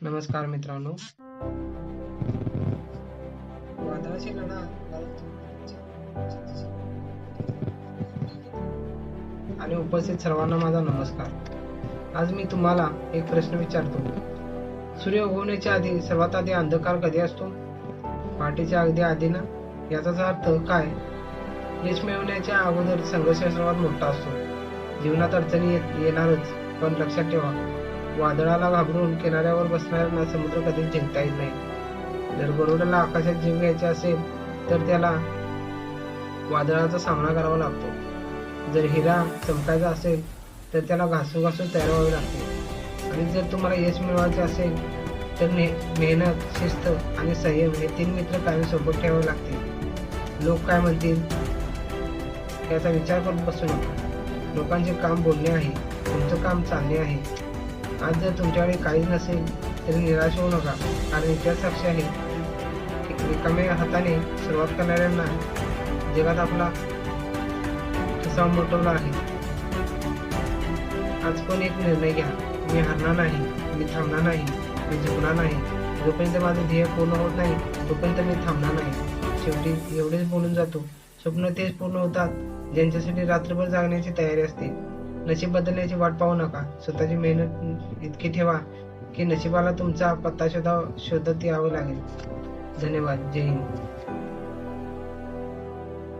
नमस्कार मित्रांनो. वादळाशी लढा आणि उपस्थित सर्वांना माझा नमस्कार. आज मी तुम्हाला एक प्रश्न विचारतो. सूर्य उगवण्याच्या आधी सर्वात आधी अंधकार कधी असतो? पहाटेच्या अगदी आधी ना? याचाच अर्थ काय? यश मिळवण्याच्या अगोदर संघर्ष सर्वात मोठा असतो. जीवनात अडचणी येणारच, पण लक्षात ठेवा, वादळाला घाबरून किनाऱ्यावर बसणाऱ्यांना समुद्र कधीच जिंकता येत नाही. जर गरुडाला आकाशात जीव घ्यायचा असेल तर त्याला वादळाचा सामना करावा लागतो. जर हिरा चमकायचा असेल तर त्याला घासून तयार व्हावे लागते. आणि जर तुम्हाला यश मिळवायचे असेल तर मेहनत, शिस्त आणि संयम हे 3 मित्र कायम सोबत ठेवावे लागतील. लोक काय म्हणतील याचा विचार करत बसू नका. लोकांचे काम बोलणे आहे, तुमचं काम चालणे आहे. आज जर तुमच्याकडे काहीच नसेल तरी निराश होऊ नका, कारण इतिहास साक्षी आहे की रिकाम्या हाताने सुरुवात करणाऱ्यांना जगात आपला ठसा उमटवला आहे. आज पण एक निर्णय घ्या. मी हारणार नाही, मी थांबणार नाही, मी झुकणार नाही. जोपर्यंत माझं ध्येय पूर्ण होत नाही तोपर्यंत मी थांबणार नाही. शेवटी एवढेच बोलून जातो, स्वप्न तेच पूर्ण होतात ज्यांच्यासाठी रात्रभर जागण्याची तयारी असते. नशीब बदलण्याची वाट पाहू नका. स्वतःची मेहनत इतकी ठेवा की नशिबाला तुमचा पत्ता शोधत यावं लागेल. धन्यवाद. जय हिंद.